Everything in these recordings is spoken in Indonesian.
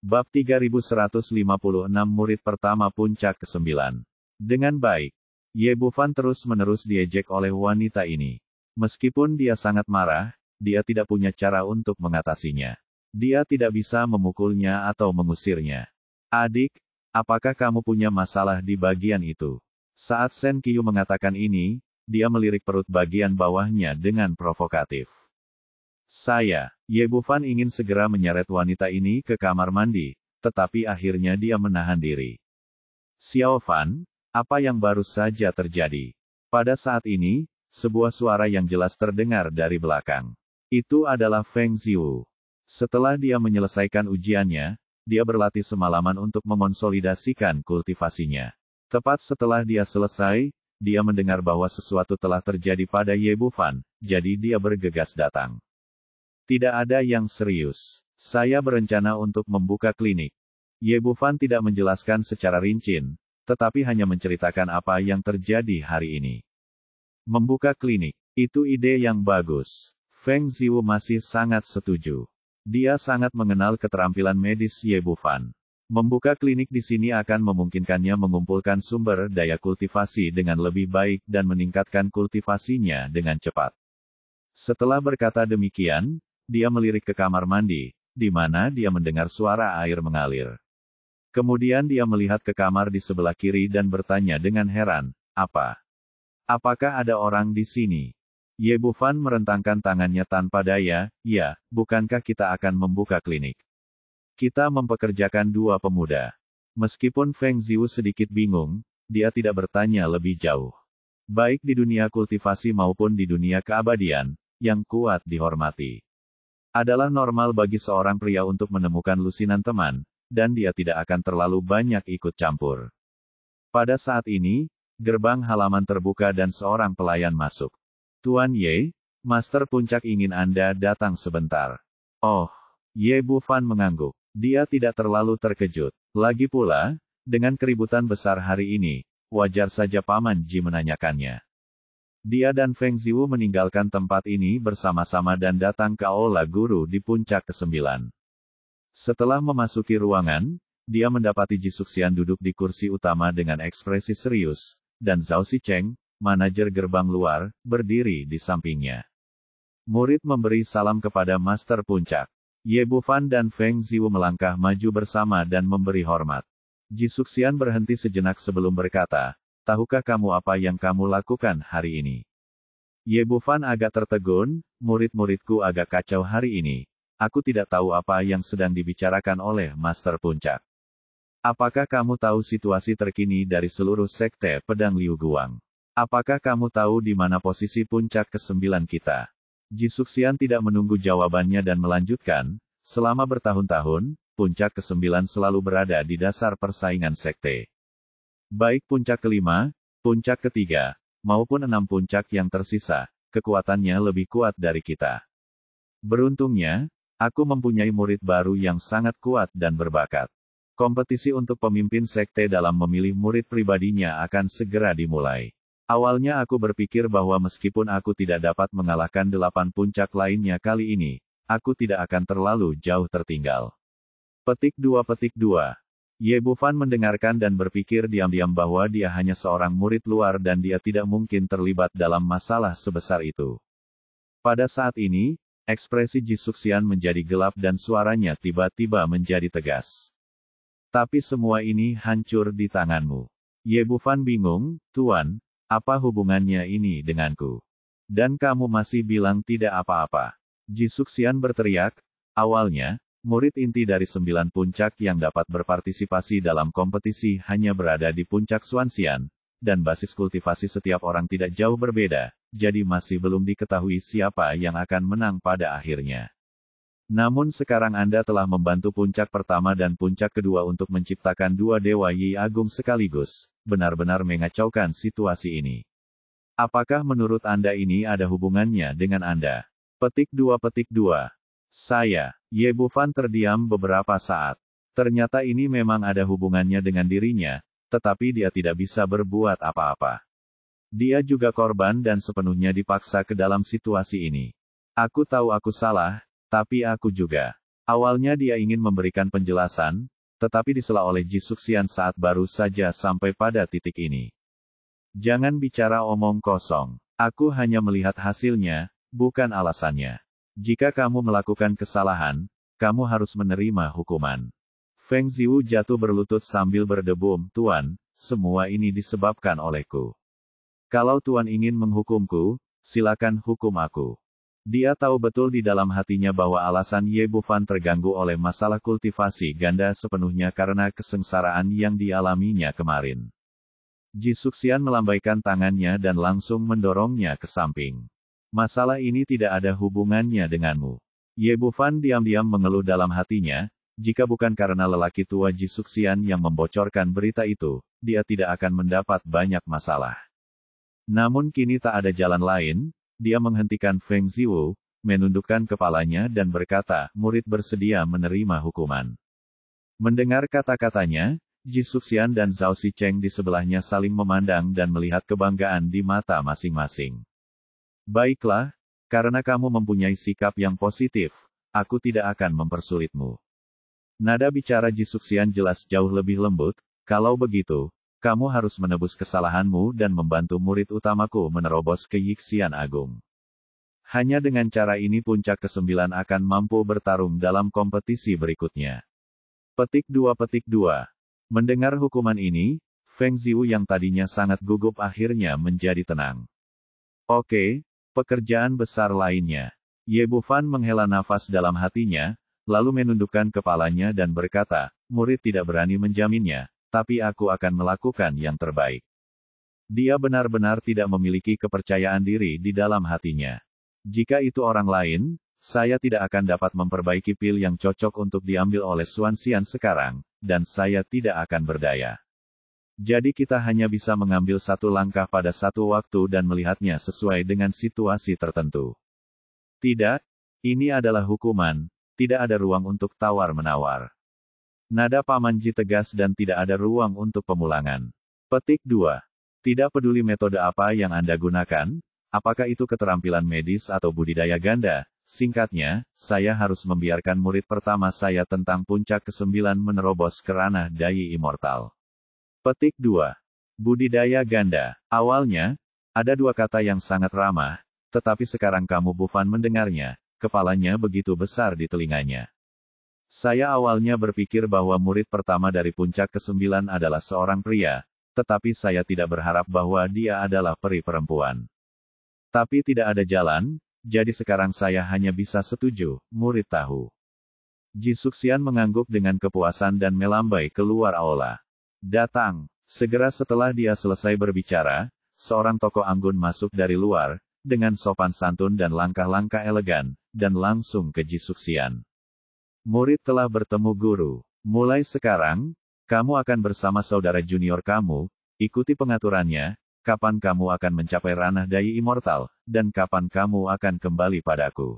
Bab 3156 Murid pertama puncak ke-9. Dengan baik, Ye Bufan terus-menerus diejek oleh wanita ini. Meskipun dia sangat marah, dia tidak punya cara untuk mengatasinya. Dia tidak bisa memukulnya atau mengusirnya. Adik, apakah kamu punya masalah di bagian itu? Saat Sen Qiu mengatakan ini, dia melirik perut bagian bawahnya dengan provokatif. Ye Bufan ingin segera menyeret wanita ini ke kamar mandi, tetapi akhirnya dia menahan diri. Xiao Fan, apa yang baru saja terjadi? Pada saat ini, sebuah suara yang jelas terdengar dari belakang. Itu adalah Feng Ziwu. Setelah dia menyelesaikan ujiannya, dia berlatih semalaman untuk memonsolidasikan kultivasinya. Tepat setelah dia selesai, dia mendengar bahwa sesuatu telah terjadi pada Ye Bufan, jadi dia bergegas datang. Tidak ada yang serius. Saya berencana untuk membuka klinik. Ye Bufan tidak menjelaskan secara rinci, tetapi hanya menceritakan apa yang terjadi hari ini. Membuka klinik, itu ide yang bagus. Feng Ziwu masih sangat setuju. Dia sangat mengenal keterampilan medis Ye Bufan. Membuka klinik di sini akan memungkinkannya mengumpulkan sumber daya kultivasi dengan lebih baik dan meningkatkan kultivasinya dengan cepat. Setelah berkata demikian, dia melirik ke kamar mandi, di mana dia mendengar suara air mengalir. Kemudian dia melihat ke kamar di sebelah kiri dan bertanya dengan heran, apakah ada orang di sini? Ye Bufan merentangkan tangannya tanpa daya, ya, bukankah kita akan membuka klinik? Kita mempekerjakan dua pemuda. Meskipun Feng Ziwu sedikit bingung, dia tidak bertanya lebih jauh. Baik di dunia kultivasi maupun di dunia keabadian, yang kuat dihormati. Adalah normal bagi seorang pria untuk menemukan lusinan teman, dan dia tidak akan terlalu banyak ikut campur. Pada saat ini, gerbang halaman terbuka dan seorang pelayan masuk. Tuan Ye, Master Puncak ingin Anda datang sebentar. Oh, Ye Bufan mengangguk. Dia tidak terlalu terkejut. Lagi pula, dengan keributan besar hari ini, wajar saja Paman Ji menanyakannya. Dia dan Feng Ziwu meninggalkan tempat ini bersama-sama dan datang ke aula guru di puncak ke-9. Setelah memasuki ruangan, dia mendapati Ji Suxian duduk di kursi utama dengan ekspresi serius, dan Zhao Xicheng, manajer gerbang luar, berdiri di sampingnya. Murid memberi salam kepada Master Puncak. Ye Bufan dan Feng Ziwu melangkah maju bersama dan memberi hormat. Ji Suxian berhenti sejenak sebelum berkata, tahukah kamu apa yang kamu lakukan hari ini? Ye Bufan agak tertegun, murid-muridku agak kacau hari ini. Aku tidak tahu apa yang sedang dibicarakan oleh Master Puncak. Apakah kamu tahu situasi terkini dari seluruh sekte pedang Liu Guang? Apakah kamu tahu di mana posisi puncak ke-9 kita? Ji Suxian tidak menunggu jawabannya dan melanjutkan, selama bertahun-tahun, puncak ke-9 selalu berada di dasar persaingan sekte. Baik puncak ke-5, puncak ke-3, maupun 6 puncak yang tersisa, kekuatannya lebih kuat dari kita. Beruntungnya, aku mempunyai murid baru yang sangat kuat dan berbakat. Kompetisi untuk pemimpin sekte dalam memilih murid pribadinya akan segera dimulai. Awalnya aku berpikir bahwa meskipun aku tidak dapat mengalahkan 8 puncak lainnya kali ini, aku tidak akan terlalu jauh tertinggal. Petik 2. Ye Bufan mendengarkan dan berpikir diam-diam bahwa dia hanya seorang murid luar dan dia tidak mungkin terlibat dalam masalah sebesar itu. Pada saat ini, ekspresi Ji Suxian menjadi gelap dan suaranya tiba-tiba menjadi tegas. Tapi semua ini hancur di tanganmu. Ye Bufan bingung, Tuan, apa hubungannya ini denganku? Dan kamu masih bilang tidak apa-apa. Ji Suxian berteriak, awalnya, murid inti dari 9 puncak yang dapat berpartisipasi dalam kompetisi hanya berada di puncak Xuanxian, dan basis kultivasi setiap orang tidak jauh berbeda, jadi masih belum diketahui siapa yang akan menang pada akhirnya. Namun sekarang Anda telah membantu puncak pertama dan puncak kedua untuk menciptakan 2 Dewa Yi Agung sekaligus, benar-benar mengacaukan situasi ini. Apakah menurut Anda ini ada hubungannya dengan Anda? Petik 2. Ye Bufan terdiam beberapa saat. Ternyata ini memang ada hubungannya dengan dirinya, tetapi dia tidak bisa berbuat apa-apa. Dia juga korban dan sepenuhnya dipaksa ke dalam situasi ini. Aku tahu aku salah, tapi aku juga. Awalnya dia ingin memberikan penjelasan, tetapi disela oleh Ji Suxian saat baru saja sampai pada titik ini. Jangan bicara omong kosong. Aku hanya melihat hasilnya, bukan alasannya. Jika kamu melakukan kesalahan, kamu harus menerima hukuman. Feng Ziwu jatuh berlutut sambil berdebum, Tuan, semua ini disebabkan olehku. Kalau Tuan ingin menghukumku, silakan hukum aku. Dia tahu betul di dalam hatinya bahwa alasan Ye Bufan terganggu oleh masalah kultivasi ganda sepenuhnya karena kesengsaraan yang dialaminya kemarin. Ji Suxian melambaikan tangannya dan langsung mendorongnya ke samping. Masalah ini tidak ada hubungannya denganmu. Ye Bufan diam-diam mengeluh dalam hatinya, jika bukan karena lelaki tua Ji Suxian yang membocorkan berita itu, dia tidak akan mendapat banyak masalah. Namun kini tak ada jalan lain. Dia menghentikan Feng Ziwu, menundukkan kepalanya dan berkata, murid bersedia menerima hukuman. Mendengar kata-katanya, Ji Suxian dan Zhao Sicheng di sebelahnya saling memandang dan melihat kebanggaan di mata masing-masing. Baiklah, karena kamu mempunyai sikap yang positif, aku tidak akan mempersulitmu. Nada bicara Ji Suxian jelas jauh lebih lembut, kalau begitu, kamu harus menebus kesalahanmu dan membantu murid utamaku menerobos ke Yixian Agung. Hanya dengan cara ini puncak ke-9 akan mampu bertarung dalam kompetisi berikutnya. Petik 2. Mendengar hukuman ini, Feng Ziwu yang tadinya sangat gugup akhirnya menjadi tenang. Oke, pekerjaan besar lainnya. Ye Bufan menghela nafas dalam hatinya, lalu menundukkan kepalanya dan berkata, murid tidak berani menjaminnya, tapi aku akan melakukan yang terbaik. Dia benar-benar tidak memiliki kepercayaan diri di dalam hatinya. Jika itu orang lain, saya tidak akan dapat memperbaiki pil yang cocok untuk diambil oleh Xuan Xian sekarang, dan saya tidak akan berdaya. Jadi kita hanya bisa mengambil satu langkah pada satu waktu dan melihatnya sesuai dengan situasi tertentu. Tidak, ini adalah hukuman, tidak ada ruang untuk tawar-menawar. Nada Paman Ji tegas dan tidak ada ruang untuk pemulangan. Petik 2. Tidak peduli metode apa yang Anda gunakan, apakah itu keterampilan medis atau budidaya ganda, singkatnya, saya harus membiarkan murid pertama saya tentang puncak ke-9 menerobos ke ranah dai immortal. Petik 2. Budidaya ganda. Awalnya, ada dua kata yang sangat ramah, tetapi sekarang kamu Bufan mendengarnya, kepalanya begitu besar di telinganya. Saya awalnya berpikir bahwa murid pertama dari puncak ke-9 adalah seorang pria, tetapi saya tidak berharap bahwa dia adalah peri perempuan. Tapi tidak ada jalan, jadi sekarang saya hanya bisa setuju, murid tahu. Ji Suxian mengangguk dengan kepuasan dan melambai keluar aula. Datang, segera setelah dia selesai berbicara, seorang tokoh anggun masuk dari luar, dengan sopan santun dan langkah-langkah elegan, dan langsung ke Ji Suxian. Murid telah bertemu guru. Mulai sekarang, kamu akan bersama saudara junior kamu, ikuti pengaturannya, kapan kamu akan mencapai ranah dai immortal, dan kapan kamu akan kembali padaku.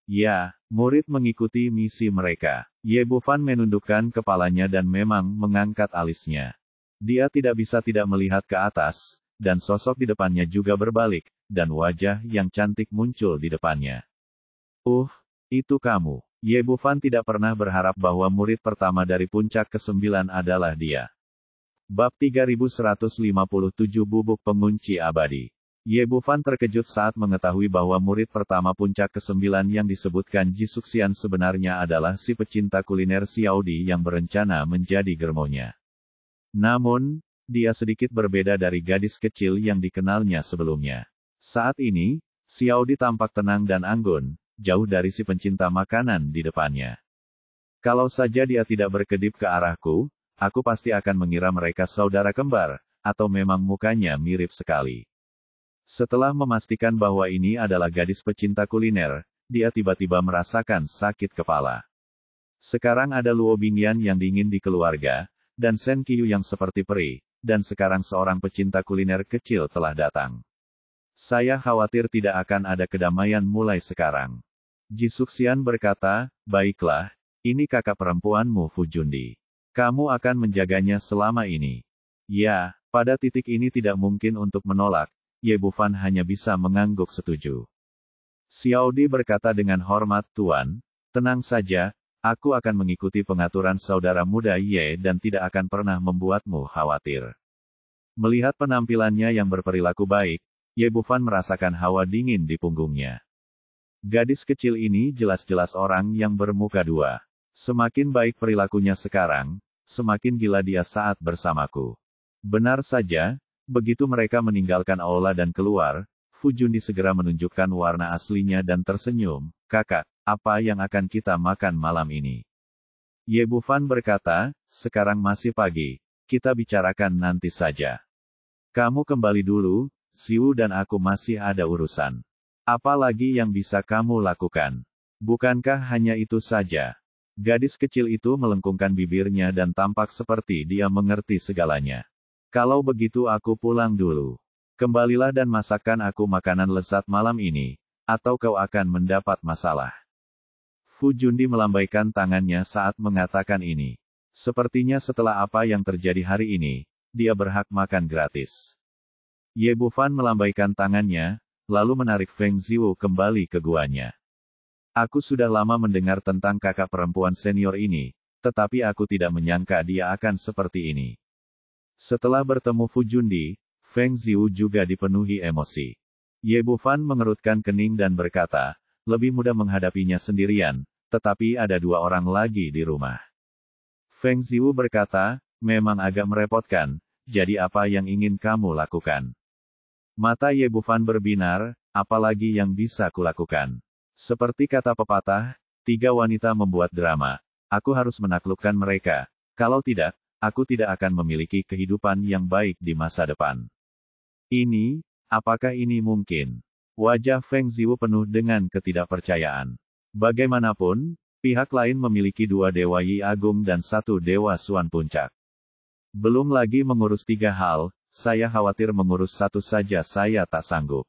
Ya, murid mengikuti misi mereka. Ye Bufan menundukkan kepalanya dan memang mengangkat alisnya. Dia tidak bisa tidak melihat ke atas, dan sosok di depannya juga berbalik, dan wajah yang cantik muncul di depannya. Itu kamu. Ye Bufan tidak pernah berharap bahwa murid pertama dari puncak ke-9 adalah dia. Bab 3157 Bubuk Pengunci Abadi. Ye Bufan terkejut saat mengetahui bahwa murid pertama puncak ke-9 yang disebutkan Ji Suxian sebenarnya adalah si pecinta kuliner Xiaodi yang berencana menjadi germonya. Namun, dia sedikit berbeda dari gadis kecil yang dikenalnya sebelumnya. Saat ini, Xiaodi tampak tenang dan anggun, jauh dari si pencinta makanan di depannya. Kalau saja dia tidak berkedip ke arahku, aku pasti akan mengira mereka saudara kembar, atau memang mukanya mirip sekali. Setelah memastikan bahwa ini adalah gadis pecinta kuliner, dia tiba-tiba merasakan sakit kepala. Sekarang ada Luo Bingyan yang dingin di keluarga, dan Shen Qiyu yang seperti peri, dan sekarang seorang pecinta kuliner kecil telah datang. Saya khawatir tidak akan ada kedamaian mulai sekarang. Ji Suxian berkata, baiklah, ini kakak perempuanmu Fu Jundi. Kamu akan menjaganya selama ini. Ya, pada titik ini tidak mungkin untuk menolak, Ye Bufan hanya bisa mengangguk setuju. Xiaodi berkata dengan hormat, Tuan, tenang saja, Aku akan mengikuti pengaturan saudara muda Ye dan tidak akan pernah membuatmu khawatir. Melihat penampilannya yang berperilaku baik, Ye Bufan merasakan hawa dingin di punggungnya. Gadis kecil ini jelas-jelas orang yang bermuka dua. Semakin baik perilakunya sekarang, semakin gila dia saat bersamaku. Benar saja, begitu mereka meninggalkan aula dan keluar, Fu Jundi segera menunjukkan warna aslinya dan tersenyum. Kakak, apa yang akan kita makan malam ini? Ye Bufan berkata, sekarang masih pagi, kita bicarakan nanti saja. Kamu kembali dulu, Siwu dan aku masih ada urusan. Apa lagi yang bisa kamu lakukan? Bukankah hanya itu saja? Gadis kecil itu melengkungkan bibirnya dan tampak seperti dia mengerti segalanya. Kalau begitu aku pulang dulu. Kembalilah dan masakkan aku makanan lezat malam ini, atau kau akan mendapat masalah. Fu Jundi melambaikan tangannya saat mengatakan ini. Sepertinya setelah apa yang terjadi hari ini, dia berhak makan gratis. Ye Bufan melambaikan tangannya, lalu menarik Feng Ziwu kembali ke guanya. Aku sudah lama mendengar tentang kakak perempuan senior ini, tetapi aku tidak menyangka dia akan seperti ini. Setelah bertemu Fu Jundi, Feng Ziwu juga dipenuhi emosi. Ye Bufan mengerutkan kening dan berkata, lebih mudah menghadapinya sendirian, tetapi ada dua orang lagi di rumah. Feng Ziwu berkata, memang agak merepotkan, jadi apa yang ingin kamu lakukan? Mata Ye Bufan berbinar, apalagi yang bisa kulakukan? Seperti kata pepatah, 3 wanita membuat drama. Aku harus menaklukkan mereka, kalau tidak, aku tidak akan memiliki kehidupan yang baik di masa depan. Ini, apakah ini mungkin? Wajah Feng Ziwu penuh dengan ketidakpercayaan. Bagaimanapun, pihak lain memiliki 2 dewa Yi Agung dan 1 dewa Suan Puncak. Belum lagi mengurus 3 hal, saya khawatir mengurus 1 saja saya tak sanggup.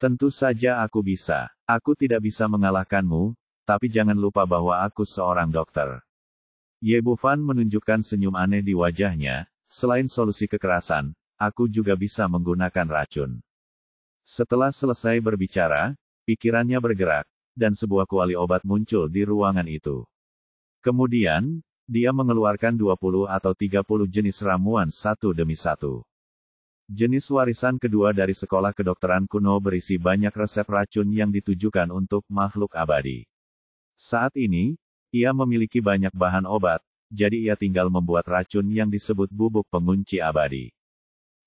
Tentu saja aku bisa. Aku tidak bisa mengalahkanmu, tapi jangan lupa bahwa aku seorang dokter. Ye Bufan menunjukkan senyum aneh di wajahnya, selain solusi kekerasan, aku juga bisa menggunakan racun. Setelah selesai berbicara, pikirannya bergerak, dan sebuah kuali obat muncul di ruangan itu. Kemudian, dia mengeluarkan 20 atau 30 jenis ramuan satu demi satu. Jenis warisan kedua dari sekolah kedokteran kuno berisi banyak resep racun yang ditujukan untuk makhluk abadi. Saat ini, ia memiliki banyak bahan obat, jadi ia tinggal membuat racun yang disebut bubuk pengunci abadi.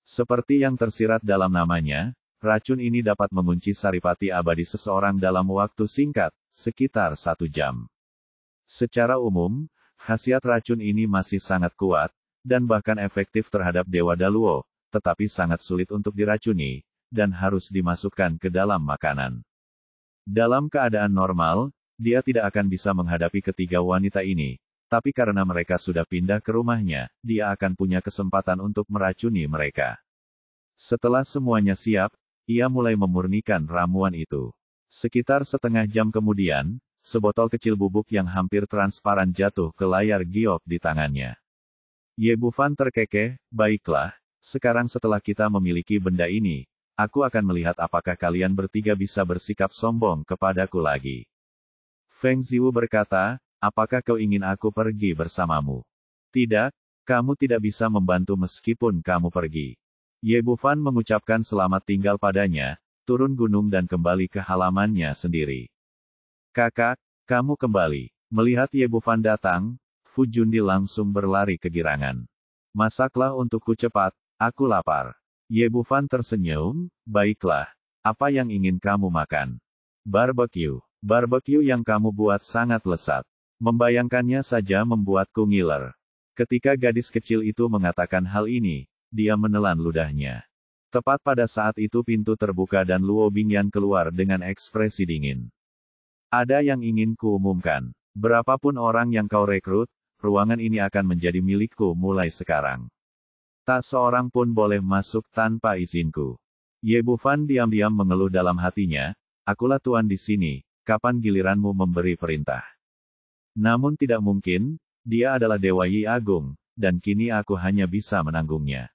Seperti yang tersirat dalam namanya, racun ini dapat mengunci saripati abadi seseorang dalam waktu singkat, sekitar 1 jam. Secara umum, khasiat racun ini masih sangat kuat, dan bahkan efektif terhadap Dewa Daluo, tetapi sangat sulit untuk diracuni, dan harus dimasukkan ke dalam makanan. Dalam keadaan normal, dia tidak akan bisa menghadapi ketiga wanita ini, tapi karena mereka sudah pindah ke rumahnya, dia akan punya kesempatan untuk meracuni mereka. Setelah semuanya siap, ia mulai memurnikan ramuan itu. Sekitar setengah jam kemudian, sebotol kecil bubuk yang hampir transparan jatuh ke layar giok di tangannya. Ye Bufan terkekeh, baiklah, sekarang setelah kita memiliki benda ini, aku akan melihat apakah kalian bertiga bisa bersikap sombong kepadaku lagi. Feng Ziwu berkata, apakah kau ingin aku pergi bersamamu? Tidak, kamu tidak bisa membantu meskipun kamu pergi. Ye Bufan mengucapkan selamat tinggal padanya, turun gunung dan kembali ke halamannya sendiri. Kakak, kamu kembali. Melihat Ye Bufan datang, Fu Jundi langsung berlari kegirangan. Masaklah untukku cepat, aku lapar. Ye Bufan tersenyum, baiklah. Apa yang ingin kamu makan? Barbecue. Barbecue yang kamu buat sangat lezat. Membayangkannya saja membuatku ngiler. Ketika gadis kecil itu mengatakan hal ini, dia menelan ludahnya. Tepat pada saat itu pintu terbuka dan Luo Bingyan keluar dengan ekspresi dingin. Ada yang ingin kuumumkan. Berapapun orang yang kau rekrut, ruangan ini akan menjadi milikku mulai sekarang. Tak seorang pun boleh masuk tanpa izinku. Ye Bufan diam-diam mengeluh dalam hatinya, akulah tuan di sini, kapan giliranmu memberi perintah? Namun tidak mungkin, dia adalah Dewa Yi Agung, dan kini aku hanya bisa menanggungnya.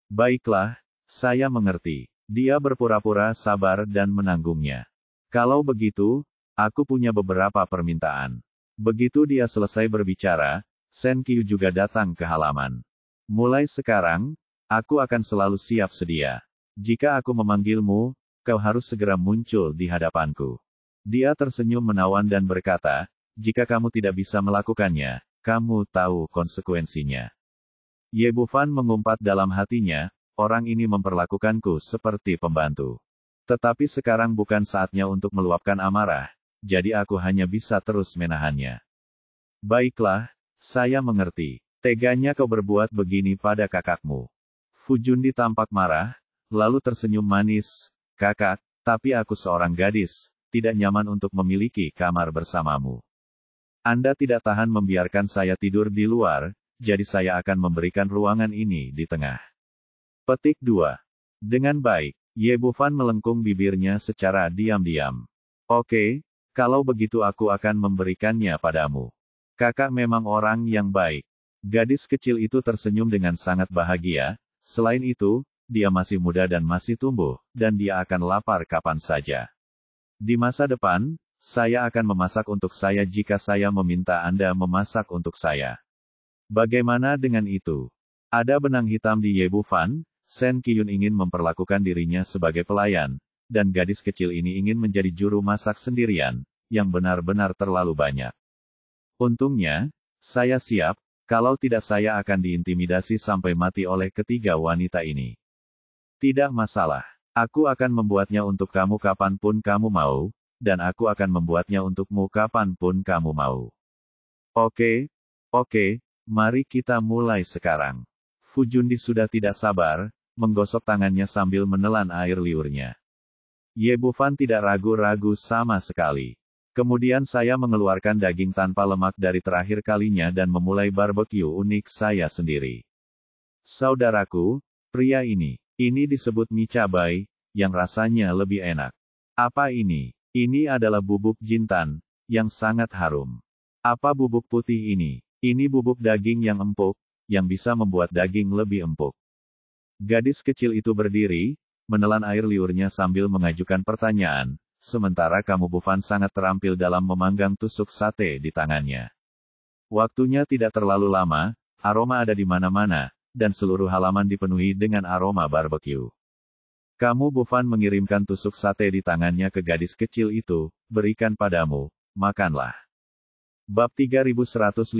Baiklah, saya mengerti. Dia berpura-pura sabar dan menanggungnya. Kalau begitu, aku punya beberapa permintaan. Begitu dia selesai berbicara, Sen Qiu juga datang ke halaman. Mulai sekarang, aku akan selalu siap sedia. Jika aku memanggilmu, kau harus segera muncul di hadapanku. Dia tersenyum menawan dan berkata, jika kamu tidak bisa melakukannya, kamu tahu konsekuensinya. Ye Bufan mengumpat dalam hatinya, orang ini memperlakukanku seperti pembantu. Tetapi sekarang bukan saatnya untuk meluapkan amarah, jadi aku hanya bisa terus menahannya. Baiklah, saya mengerti. Teganya kau berbuat begini pada kakakmu. Fu Jundi tampak marah, lalu tersenyum manis, kakak, tapi aku seorang gadis, tidak nyaman untuk memiliki kamar bersamamu. Anda tidak tahan membiarkan saya tidur di luar, jadi saya akan memberikan ruangan ini di tengah. Petik 2. Dengan baik, Ye Bufan melengkung bibirnya secara diam-diam. Oke, kalau begitu aku akan memberikannya padamu. Kakak memang orang yang baik. Gadis kecil itu tersenyum dengan sangat bahagia, selain itu, dia masih muda dan masih tumbuh, dan dia akan lapar kapan saja. Di masa depan, saya akan memasak untuk saya jika saya meminta Anda memasak untuk saya. Bagaimana dengan itu? Ada benang hitam di Ye Bufan, Sen Qiyun ingin memperlakukan dirinya sebagai pelayan, dan gadis kecil ini ingin menjadi juru masak sendirian, yang benar-benar terlalu banyak. Untungnya, saya siap, kalau tidak saya akan diintimidasi sampai mati oleh ketiga wanita ini. Tidak masalah, aku akan membuatnya untuk kamu kapanpun kamu mau, dan aku akan membuatnya untukmu kapanpun kamu mau. Oke, mari kita mulai sekarang. Fu Jundi sudah tidak sabar, menggosok tangannya sambil menelan air liurnya. Ye Bufan tidak ragu-ragu sama sekali. Kemudian saya mengeluarkan daging tanpa lemak dari terakhir kalinya dan memulai barbeque unik saya sendiri. Saudaraku, pria ini disebut mie cabai, yang rasanya lebih enak. Apa ini? Ini adalah bubuk jintan, yang sangat harum. Apa bubuk putih ini? Ini bubuk daging yang empuk, yang bisa membuat daging lebih empuk. Gadis kecil itu berdiri, menelan air liurnya sambil mengajukan pertanyaan, sementara kamu Bufan sangat terampil dalam memanggang tusuk sate di tangannya. Waktunya tidak terlalu lama, aroma ada di mana-mana, dan seluruh halaman dipenuhi dengan aroma barbeque. Kamu Bufan mengirimkan tusuk sate di tangannya ke gadis kecil itu, berikan padamu, makanlah. Bab 3158,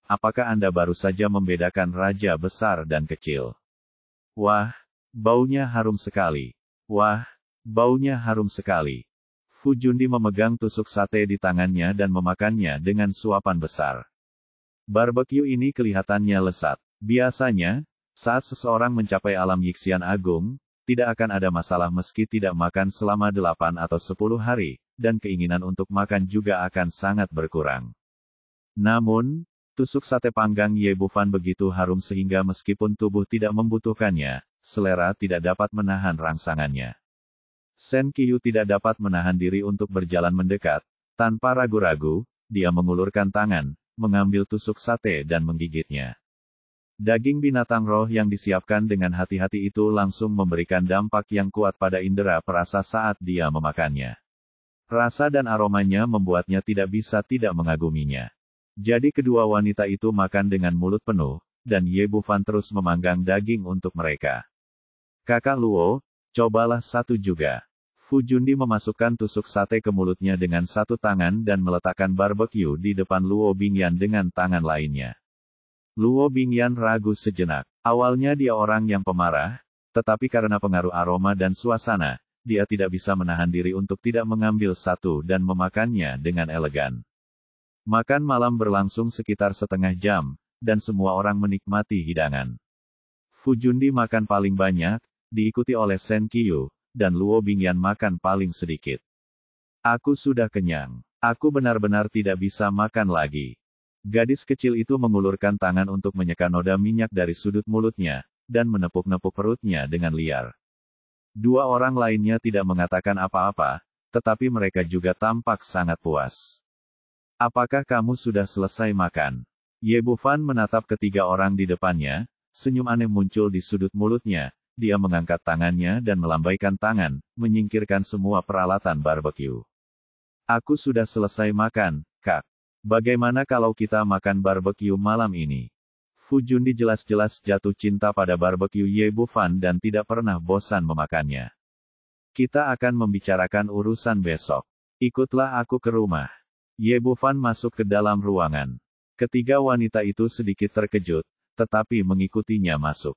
apakah Anda baru saja membedakan raja besar dan kecil? Wah, baunya harum sekali. Wah, baunya harum sekali. Fu Jundi memegang tusuk sate di tangannya dan memakannya dengan suapan besar. Barbeque ini kelihatannya lezat. Biasanya, saat seseorang mencapai alam Yixian Agung, tidak akan ada masalah meski tidak makan selama 8 atau 10 hari, dan keinginan untuk makan juga akan sangat berkurang. Namun, tusuk sate panggang Ye Bufan begitu harum sehingga meskipun tubuh tidak membutuhkannya, selera tidak dapat menahan rangsangannya. Sen Qiu tidak dapat menahan diri untuk berjalan mendekat. Tanpa ragu-ragu, dia mengulurkan tangan, mengambil tusuk sate dan menggigitnya. Daging binatang roh yang disiapkan dengan hati-hati itu langsung memberikan dampak yang kuat pada indera perasa saat dia memakannya. Rasa dan aromanya membuatnya tidak bisa tidak mengaguminya. Jadi kedua wanita itu makan dengan mulut penuh, dan Ye Bufan terus memanggang daging untuk mereka. Kakak Luo, cobalah satu juga. Fu Jundi memasukkan tusuk sate ke mulutnya dengan satu tangan dan meletakkan barbeque di depan Luo Bingyan dengan tangan lainnya. Luo Bingyan ragu sejenak. Awalnya dia orang yang pemarah, tetapi karena pengaruh aroma dan suasana, dia tidak bisa menahan diri untuk tidak mengambil satu dan memakannya dengan elegan. Makan malam berlangsung sekitar setengah jam, dan semua orang menikmati hidangan. Fu Jundi makan paling banyak, diikuti oleh Sen Qiu, dan Luo Bingyan makan paling sedikit. Aku sudah kenyang. Aku benar-benar tidak bisa makan lagi. Gadis kecil itu mengulurkan tangan untuk menyeka noda minyak dari sudut mulutnya, dan menepuk-nepuk perutnya dengan liar. Dua orang lainnya tidak mengatakan apa-apa, tetapi mereka juga tampak sangat puas. Apakah kamu sudah selesai makan? Ye Bufan menatap ketiga orang di depannya, senyum aneh muncul di sudut mulutnya, dia mengangkat tangannya dan melambaikan tangan, menyingkirkan semua peralatan barbeque. Aku sudah selesai makan, Kak. Bagaimana kalau kita makan barbeque malam ini? Fu Jundi jelas-jelas jatuh cinta pada barbeque Ye Bufan dan tidak pernah bosan memakannya. Kita akan membicarakan urusan besok. Ikutlah aku ke rumah. Ye Bufan masuk ke dalam ruangan. Ketiga wanita itu sedikit terkejut, tetapi mengikutinya masuk.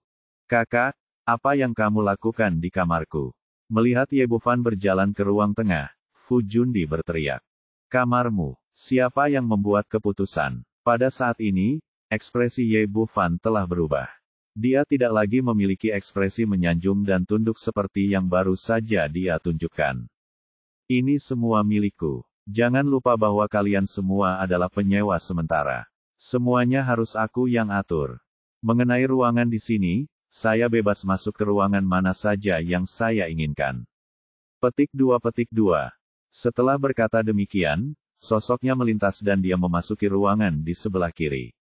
Kakak, apa yang kamu lakukan di kamarku? Melihat Ye Bufan berjalan ke ruang tengah, Fu Jundi berteriak. Kamarmu, siapa yang membuat keputusan? Pada saat ini, ekspresi Ye Bufan telah berubah. Dia tidak lagi memiliki ekspresi menyanjung dan tunduk seperti yang baru saja dia tunjukkan. Ini semua milikku. Jangan lupa bahwa kalian semua adalah penyewa sementara. Semuanya harus aku yang atur. Mengenai ruangan di sini, saya bebas masuk ke ruangan mana saja yang saya inginkan. Petik 2. Setelah berkata demikian, sosoknya melintas dan dia memasuki ruangan di sebelah kiri.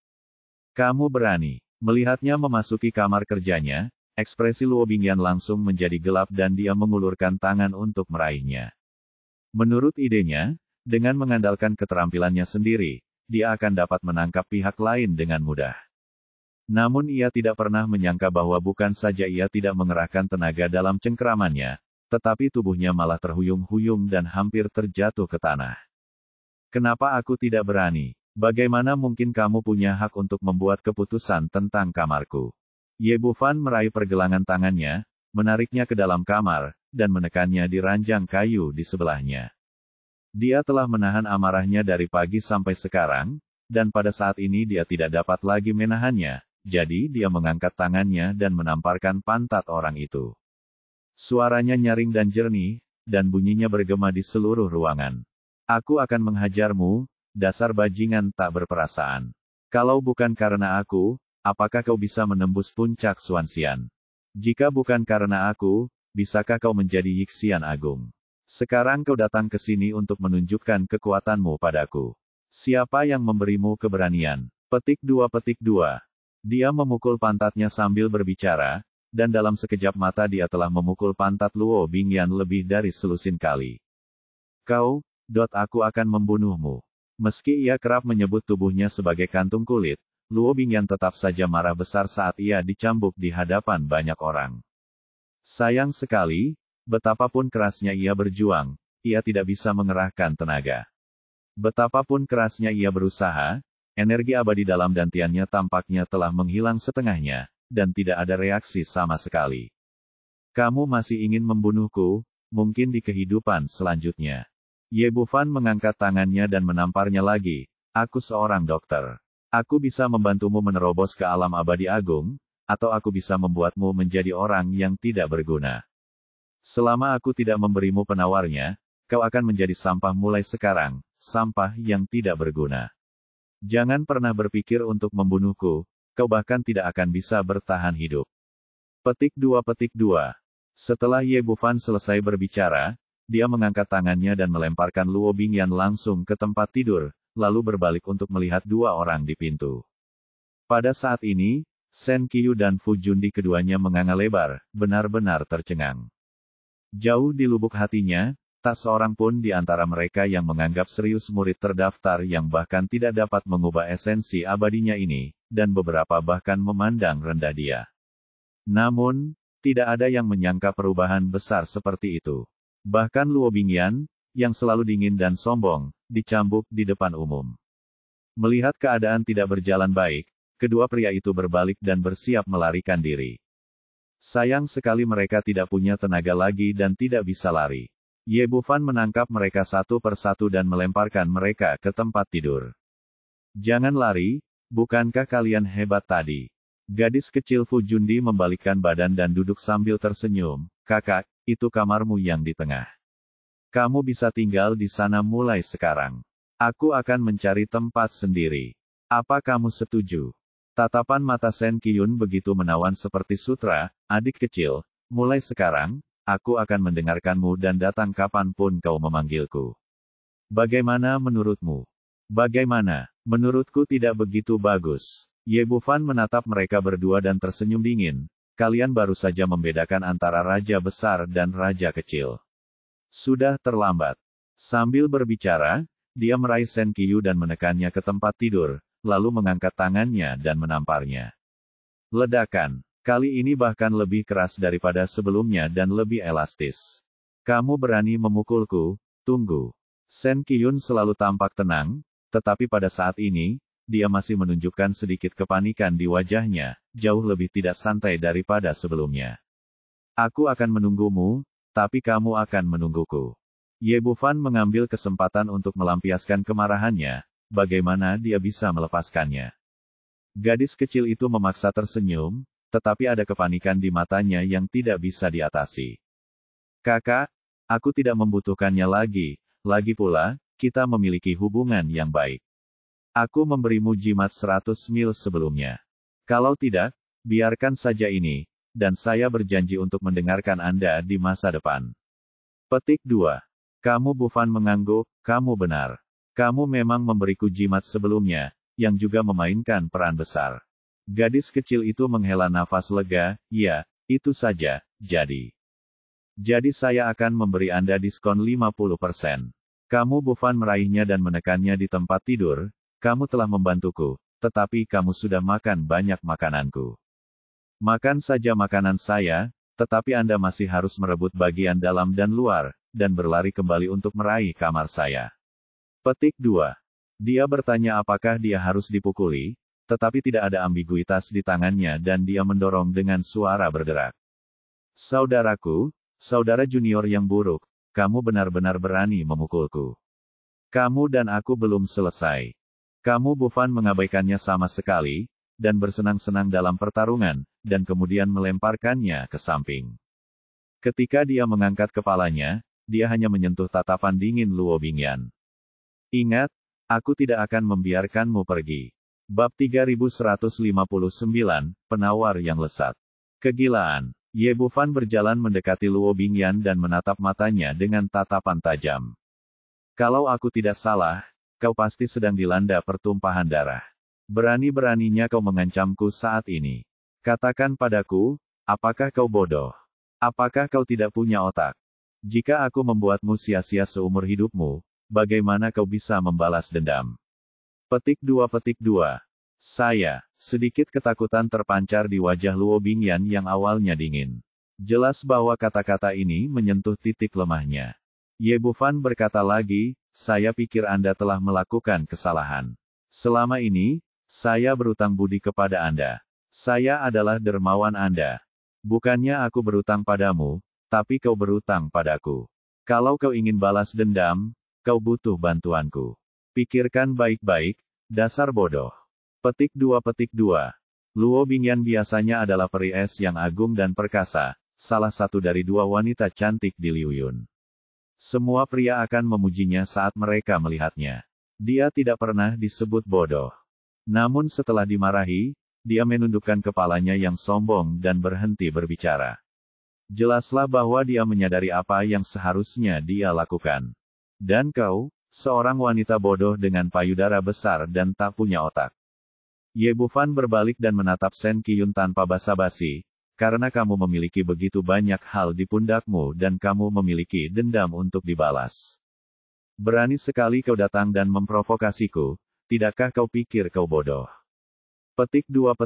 Kamu berani. Melihatnya memasuki kamar kerjanya, ekspresi Luo Bingyan langsung menjadi gelap dan dia mengulurkan tangan untuk meraihnya. Menurut idenya, dengan mengandalkan keterampilannya sendiri, dia akan dapat menangkap pihak lain dengan mudah. Namun ia tidak pernah menyangka bahwa bukan saja ia tidak mengerahkan tenaga dalam cengkeramannya, tetapi tubuhnya malah terhuyung-huyung dan hampir terjatuh ke tanah. Kenapa aku tidak berani? Bagaimana mungkin kamu punya hak untuk membuat keputusan tentang kamarku? Ye Bufan meraih pergelangan tangannya, menariknya ke dalam kamar, dan menekannya di ranjang kayu di sebelahnya. Dia telah menahan amarahnya dari pagi sampai sekarang, dan pada saat ini dia tidak dapat lagi menahannya. Jadi dia mengangkat tangannya dan menamparkan pantat orang itu. Suaranya nyaring dan jernih, dan bunyinya bergema di seluruh ruangan. Aku akan menghajarmu, dasar bajingan tak berperasaan. Kalau bukan karena aku, apakah kau bisa menembus puncak Xuanxian? Jika bukan karena aku, bisakah kau menjadi Yixian Agung? Sekarang kau datang ke sini untuk menunjukkan kekuatanmu padaku. Siapa yang memberimu keberanian? Petik 2. Dia memukul pantatnya sambil berbicara, dan dalam sekejap mata dia telah memukul pantat Luo Bingyan lebih dari selusin kali. Aku akan membunuhmu. Meski ia kerap menyebut tubuhnya sebagai kantung kulit, Luo Bingyan tetap saja marah besar saat ia dicambuk di hadapan banyak orang. Sayang sekali, betapapun kerasnya ia berjuang, ia tidak bisa mengerahkan tenaga. Betapapun kerasnya ia berusaha, energi abadi dalam dantiannya tampaknya telah menghilang setengahnya, dan tidak ada reaksi sama sekali. Kamu masih ingin membunuhku, mungkin di kehidupan selanjutnya. Ye Bufan mengangkat tangannya dan menamparnya lagi. Aku seorang dokter. Aku bisa membantumu menerobos ke alam abadi agung, atau aku bisa membuatmu menjadi orang yang tidak berguna. Selama aku tidak memberimu penawarnya, kau akan menjadi sampah mulai sekarang, sampah yang tidak berguna. Jangan pernah berpikir untuk membunuhku, kau bahkan tidak akan bisa bertahan hidup. Petik 2. Setelah Ye Bufan selesai berbicara, dia mengangkat tangannya dan melemparkan Luo Bingyan langsung ke tempat tidur, lalu berbalik untuk melihat dua orang di pintu. Pada saat ini, Shen Qiyu dan Fu Jundi keduanya menganga lebar, benar-benar tercengang. Jauh di lubuk hatinya, tak seorang pun di antara mereka yang menganggap serius murid terdaftar yang bahkan tidak dapat mengubah esensi abadinya ini, dan beberapa bahkan memandang rendah dia. Namun, tidak ada yang menyangka perubahan besar seperti itu. Bahkan Luo Bingyan, yang selalu dingin dan sombong, dicambuk di depan umum. Melihat keadaan tidak berjalan baik, kedua pria itu berbalik dan bersiap melarikan diri. Sayang sekali mereka tidak punya tenaga lagi dan tidak bisa lari. Ye Bufan menangkap mereka satu persatu dan melemparkan mereka ke tempat tidur. Jangan lari, bukankah kalian hebat tadi? Gadis kecil Fu Jundi membalikkan badan dan duduk sambil tersenyum. Kakak, itu kamarmu yang di tengah. Kamu bisa tinggal di sana mulai sekarang. Aku akan mencari tempat sendiri. Apa kamu setuju? Tatapan mata Shen Qiyun begitu menawan seperti sutra. Adik kecil, mulai sekarang, aku akan mendengarkanmu dan datang kapanpun kau memanggilku. Bagaimana menurutmu? Bagaimana? Menurutku tidak begitu bagus. Ye Bufan menatap mereka berdua dan tersenyum dingin. Kalian baru saja membedakan antara raja besar dan raja kecil. Sudah terlambat. Sambil berbicara, dia meraih Sen Qiu dan menekannya ke tempat tidur, lalu mengangkat tangannya dan menamparnya. Ledakan. Kali ini bahkan lebih keras daripada sebelumnya dan lebih elastis. Kamu berani memukulku? Tunggu. Sen Qiyun selalu tampak tenang, tetapi pada saat ini, dia masih menunjukkan sedikit kepanikan di wajahnya, jauh lebih tidak santai daripada sebelumnya. Aku akan menunggumu, tapi kamu akan menungguku. Ye Bufan mengambil kesempatan untuk melampiaskan kemarahannya, bagaimana dia bisa melepaskannya. Gadis kecil itu memaksa tersenyum, tetapi ada kepanikan di matanya yang tidak bisa diatasi. Kakak, aku tidak membutuhkannya lagi pula, kita memiliki hubungan yang baik. Aku memberimu jimat 100 mil sebelumnya. Kalau tidak, biarkan saja ini, dan saya berjanji untuk mendengarkan Anda di masa depan. Petik 2. Kamu Bufan mengangguk, kamu benar. Kamu memang memberiku jimat sebelumnya, yang juga memainkan peran besar. Gadis kecil itu menghela nafas lega, ya, itu saja, jadi saya akan memberi Anda diskon 50%. Kamu Bufan meraihnya dan menekannya di tempat tidur, kamu telah membantuku, tetapi kamu sudah makan banyak makananku. Makan saja makanan saya, tetapi Anda masih harus merebut bagian dalam dan luar, dan berlari kembali untuk meraih kamar saya. Petik 2. Dia bertanya apakah dia harus dipukuli, tetapi tidak ada ambiguitas di tangannya dan dia mendorong dengan suara berderak. Saudaraku, saudara junior yang buruk, kamu benar-benar berani memukulku. Kamu dan aku belum selesai. Kamu Bufan mengabaikannya sama sekali, dan bersenang-senang dalam pertarungan, dan kemudian melemparkannya ke samping. Ketika dia mengangkat kepalanya, dia hanya menyentuh tatapan dingin Luo Bingyan. Ingat, aku tidak akan membiarkanmu pergi. Bab 3159, Penawar yang Lesat. Kegilaan. Ye Bufan berjalan mendekati Luo Bingyan dan menatap matanya dengan tatapan tajam. Kalau aku tidak salah, kau pasti sedang dilanda pertumpahan darah. Berani-beraninya kau mengancamku saat ini. Katakan padaku, apakah kau bodoh? Apakah kau tidak punya otak? Jika aku membuatmu sia-sia seumur hidupmu, bagaimana kau bisa membalas dendam? Petik 2. Sedikit ketakutan terpancar di wajah Luo Bingyan yang awalnya dingin. Jelas bahwa kata-kata ini menyentuh titik lemahnya. Ye Bufan berkata lagi, saya pikir Anda telah melakukan kesalahan. Selama ini, saya berutang budi kepada Anda. Saya adalah dermawan Anda. Bukannya aku berutang padamu, tapi kau berutang padaku. Kalau kau ingin balas dendam, kau butuh bantuanku. Pikirkan baik-baik, dasar bodoh. Petik 2. Luo Bingyan biasanya adalah peri es yang agung dan perkasa, salah satu dari dua wanita cantik di Liuyun. Semua pria akan memujinya saat mereka melihatnya. Dia tidak pernah disebut bodoh. Namun setelah dimarahi, dia menundukkan kepalanya yang sombong dan berhenti berbicara. Jelaslah bahwa dia menyadari apa yang seharusnya dia lakukan. Dan kau, seorang wanita bodoh dengan payudara besar dan tak punya otak. Ye Bufan berbalik dan menatap Sen Qiyun tanpa basa-basi, karena kamu memiliki begitu banyak hal di pundakmu dan kamu memiliki dendam untuk dibalas. Berani sekali kau datang dan memprovokasiku, tidakkah kau pikir kau bodoh? Petik 2.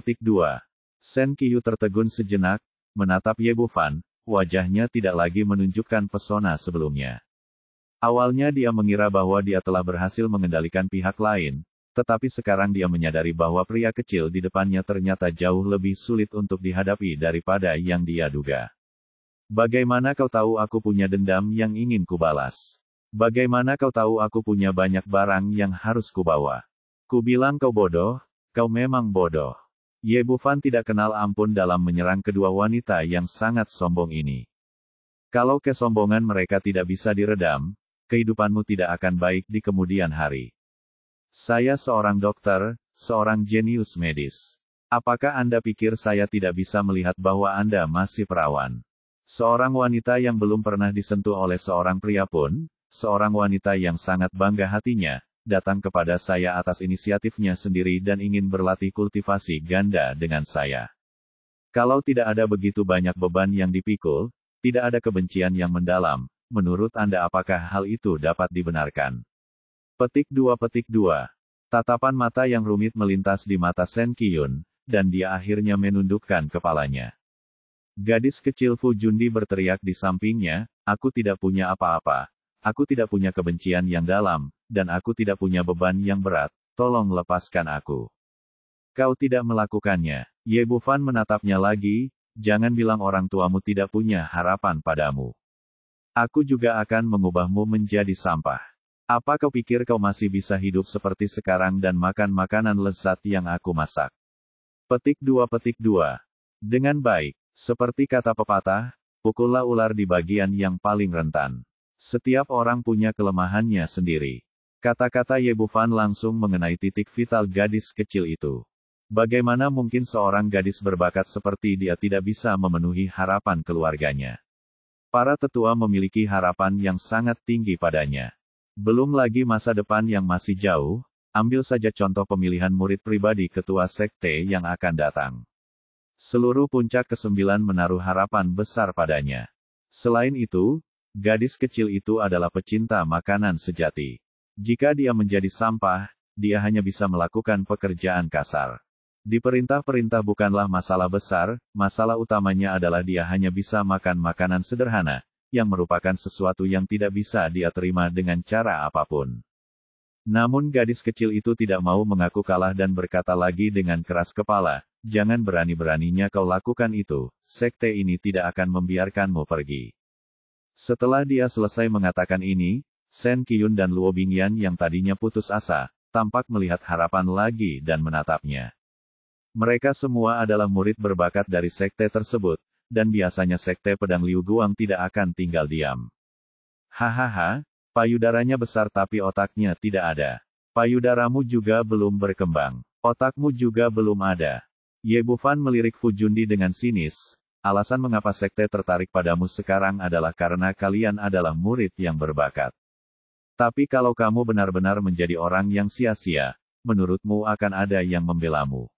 Sen Qiyu tertegun sejenak, menatap Ye Bufan, wajahnya tidak lagi menunjukkan pesona sebelumnya. Awalnya dia mengira bahwa dia telah berhasil mengendalikan pihak lain, tetapi sekarang dia menyadari bahwa pria kecil di depannya ternyata jauh lebih sulit untuk dihadapi daripada yang dia duga. Bagaimana kau tahu aku punya dendam yang ingin kubalas? Bagaimana kau tahu aku punya banyak barang yang harus kubawa? Kubilang kau bodoh, kau memang bodoh. Ye Bufan tidak kenal ampun dalam menyerang kedua wanita yang sangat sombong ini. Kalau kesombongan mereka tidak bisa diredam, kehidupanmu tidak akan baik di kemudian hari. Saya seorang dokter, seorang jenius medis. Apakah Anda pikir saya tidak bisa melihat bahwa Anda masih perawan? Seorang wanita yang belum pernah disentuh oleh seorang pria pun, seorang wanita yang sangat bangga hatinya, datang kepada saya atas inisiatifnya sendiri dan ingin berlatih kultivasi ganda dengan saya. Kalau tidak ada begitu banyak beban yang dipikul, tidak ada kebencian yang mendalam, menurut Anda apakah hal itu dapat dibenarkan? Petik 2. Tatapan mata yang rumit melintas di mata Sen Qiyun, dan dia akhirnya menundukkan kepalanya. Gadis kecil Fu Jundi berteriak di sampingnya, aku tidak punya apa-apa. Aku tidak punya kebencian yang dalam, dan aku tidak punya beban yang berat, tolong lepaskan aku. Kau tidak melakukannya. Ye Bufan menatapnya lagi, jangan bilang orang tuamu tidak punya harapan padamu. Aku juga akan mengubahmu menjadi sampah. Apa kau pikir kau masih bisa hidup seperti sekarang dan makan makanan lezat yang aku masak? Petik 2. Dengan baik. Seperti kata pepatah, pukullah ular di bagian yang paling rentan. Setiap orang punya kelemahannya sendiri. Kata-kata Ye Bufan langsung mengenai titik vital gadis kecil itu. Bagaimana mungkin seorang gadis berbakat seperti dia tidak bisa memenuhi harapan keluarganya? Para tetua memiliki harapan yang sangat tinggi padanya. Belum lagi masa depan yang masih jauh, ambil saja contoh pemilihan murid pribadi ketua sekte yang akan datang. Seluruh puncak ke-9 menaruh harapan besar padanya. Selain itu, gadis kecil itu adalah pecinta makanan sejati. Jika dia menjadi sampah, dia hanya bisa melakukan pekerjaan kasar. Diperintah-perintah bukanlah masalah besar, masalah utamanya adalah dia hanya bisa makan makanan sederhana, yang merupakan sesuatu yang tidak bisa dia terima dengan cara apapun. Namun gadis kecil itu tidak mau mengaku kalah dan berkata lagi dengan keras kepala, jangan berani-beraninya kau lakukan itu, sekte ini tidak akan membiarkanmu pergi. Setelah dia selesai mengatakan ini, Sen Qiyun dan Luo Bingyan yang tadinya putus asa, tampak melihat harapan lagi dan menatapnya. Mereka semua adalah murid berbakat dari sekte tersebut, dan biasanya sekte pedang Liu Guang tidak akan tinggal diam. Hahaha, payudaranya besar tapi otaknya tidak ada. Payudaramu juga belum berkembang. Otakmu juga belum ada. Ye Bufan melirik Fu Jundi dengan sinis, alasan mengapa sekte tertarik padamu sekarang adalah karena kalian adalah murid yang berbakat. Tapi kalau kamu benar-benar menjadi orang yang sia-sia, menurutmu akan ada yang membelamu.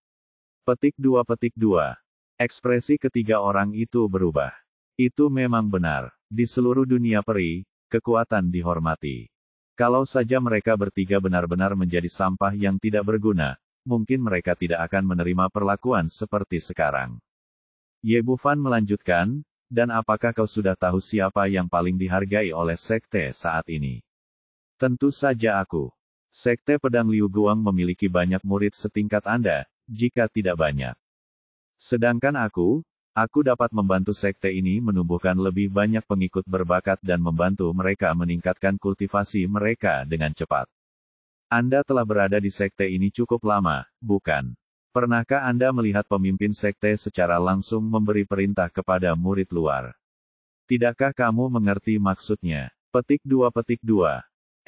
Petik 2. Ekspresi ketiga orang itu berubah. Itu memang benar. Di seluruh dunia peri, kekuatan dihormati. Kalau saja mereka bertiga benar-benar menjadi sampah yang tidak berguna, mungkin mereka tidak akan menerima perlakuan seperti sekarang. Ye Bufan melanjutkan, dan apakah kau sudah tahu siapa yang paling dihargai oleh sekte saat ini? Tentu saja aku. Sekte pedang Liu Guang memiliki banyak murid setingkat Anda, jika tidak banyak. Sedangkan aku dapat membantu sekte ini menumbuhkan lebih banyak pengikut berbakat dan membantu mereka meningkatkan kultivasi mereka dengan cepat. Anda telah berada di sekte ini cukup lama, bukan? Pernahkah Anda melihat pemimpin sekte secara langsung memberi perintah kepada murid luar? Tidakkah kamu mengerti maksudnya? Petik 2.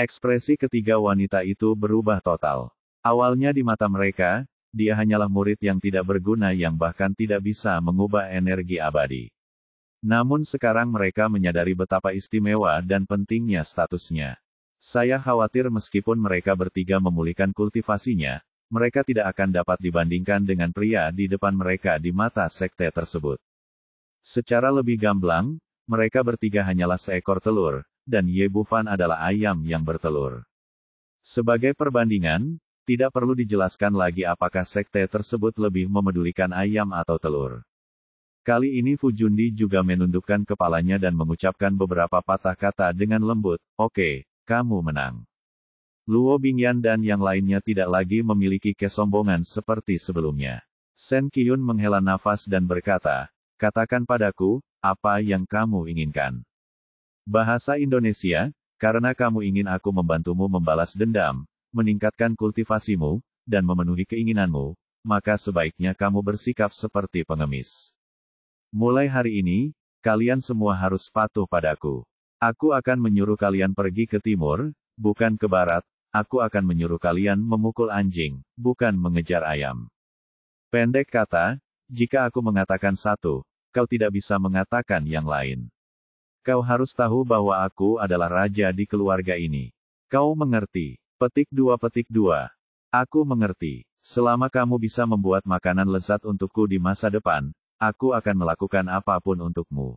Ekspresi ketiga wanita itu berubah total. Awalnya di mata mereka, dia hanyalah murid yang tidak berguna yang bahkan tidak bisa mengubah energi abadi. Namun sekarang mereka menyadari betapa istimewa dan pentingnya statusnya. Saya khawatir meskipun mereka bertiga memulihkan kultivasinya, mereka tidak akan dapat dibandingkan dengan pria di depan mereka di mata sekte tersebut. Secara lebih gamblang, mereka bertiga hanyalah seekor telur, dan Ye Bufan adalah ayam yang bertelur. Sebagai perbandingan, tidak perlu dijelaskan lagi apakah sekte tersebut lebih memedulikan ayam atau telur. Kali ini Fu Jundi juga menundukkan kepalanya dan mengucapkan beberapa patah kata dengan lembut, oke, kamu menang. Luo Bingyan dan yang lainnya tidak lagi memiliki kesombongan seperti sebelumnya. Sen Qiyun menghela nafas dan berkata, katakan padaku, apa yang kamu inginkan. Bahasa Indonesia, karena kamu ingin aku membantumu membalas dendam, meningkatkan kultivasimu, dan memenuhi keinginanmu, maka sebaiknya kamu bersikap seperti pengemis. Mulai hari ini, kalian semua harus patuh padaku. Aku akan menyuruh kalian pergi ke timur, bukan ke barat, aku akan menyuruh kalian memukul anjing, bukan mengejar ayam. Pendek kata, jika aku mengatakan satu, kau tidak bisa mengatakan yang lain. Kau harus tahu bahwa aku adalah raja di keluarga ini. Kau mengerti? Petik 2. Aku mengerti. Selama kamu bisa membuat makanan lezat untukku di masa depan, aku akan melakukan apapun untukmu.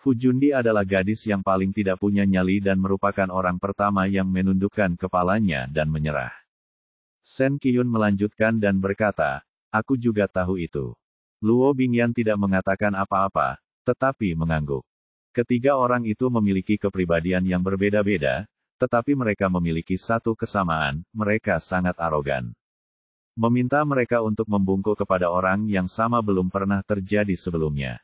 Fujundi adalah gadis yang paling tidak punya nyali dan merupakan orang pertama yang menundukkan kepalanya dan menyerah. Sen Qiyun melanjutkan dan berkata, aku juga tahu itu. Luo Bingyan tidak mengatakan apa-apa, tetapi mengangguk. Ketiga orang itu memiliki kepribadian yang berbeda-beda, tetapi mereka memiliki satu kesamaan, mereka sangat arogan. Meminta mereka untuk membungkuk kepada orang yang sama belum pernah terjadi sebelumnya.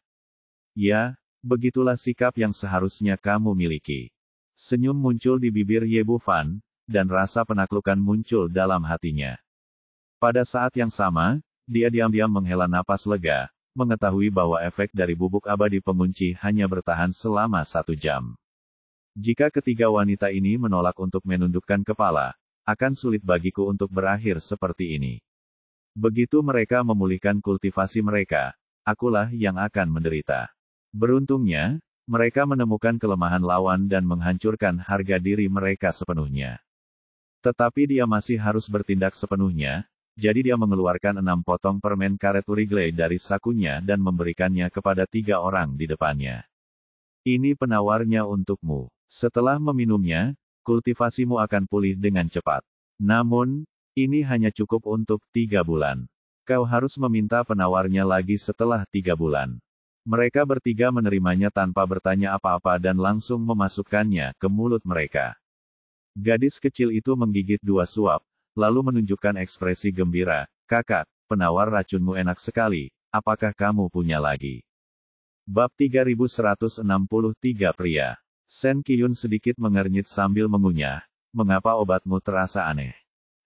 Ya, begitulah sikap yang seharusnya kamu miliki. Senyum muncul di bibir Ye Bufan, dan rasa penaklukan muncul dalam hatinya. Pada saat yang sama, dia diam-diam menghela napas lega, mengetahui bahwa efek dari bubuk abadi pengunci hanya bertahan selama 1 jam. Jika ketiga wanita ini menolak untuk menundukkan kepala, akan sulit bagiku untuk berakhir seperti ini. Begitu mereka memulihkan kultivasi mereka, akulah yang akan menderita. Beruntungnya, mereka menemukan kelemahan lawan dan menghancurkan harga diri mereka sepenuhnya. Tetapi dia masih harus bertindak sepenuhnya, jadi dia mengeluarkan 6 potong permen karet Urigley dari sakunya dan memberikannya kepada 3 orang di depannya. Ini penawarnya untukmu. Setelah meminumnya, kultivasimu akan pulih dengan cepat. Namun, ini hanya cukup untuk 3 bulan. Kau harus meminta penawarnya lagi setelah 3 bulan. Mereka bertiga menerimanya tanpa bertanya apa-apa dan langsung memasukkannya ke mulut mereka. Gadis kecil itu menggigit 2 suap, lalu menunjukkan ekspresi gembira, kakak, penawar racunmu enak sekali, apakah kamu punya lagi? Bab 3163 Pria. Sen Qiyun sedikit mengernyit sambil mengunyah, mengapa obatmu terasa aneh?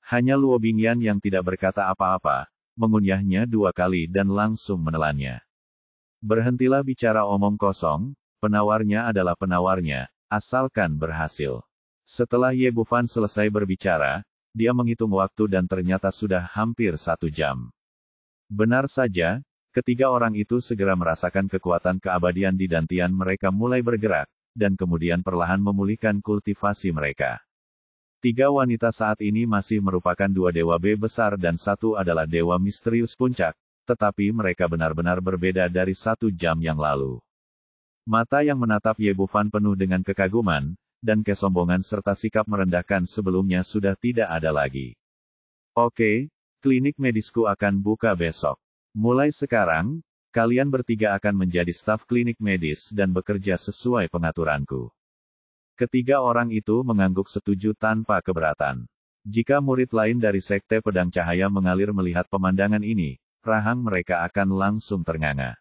Hanya Luo Bingyan yang tidak berkata apa-apa, mengunyahnya 2 kali dan langsung menelannya. Berhentilah bicara omong kosong, penawarnya adalah penawarnya, asalkan berhasil. Setelah Ye Bufan selesai berbicara, dia menghitung waktu dan ternyata sudah hampir 1 jam. Benar saja, ketiga orang itu segera merasakan kekuatan keabadian di dantian mereka mulai bergerak, dan kemudian perlahan memulihkan kultivasi mereka. 3 wanita saat ini masih merupakan 2 dewa B besar dan 1 adalah dewa misterius puncak, tetapi mereka benar-benar berbeda dari 1 jam yang lalu. Mata yang menatap Ye Bufan penuh dengan kekaguman, dan kesombongan serta sikap merendahkan sebelumnya sudah tidak ada lagi. Oke, klinik medisku akan buka besok. Mulai sekarang, kalian bertiga akan menjadi staf klinik medis dan bekerja sesuai pengaturanku. Ketiga orang itu mengangguk setuju tanpa keberatan. Jika murid lain dari Sekte Pedang Cahaya mengalir melihat pemandangan ini, rahang mereka akan langsung ternganga.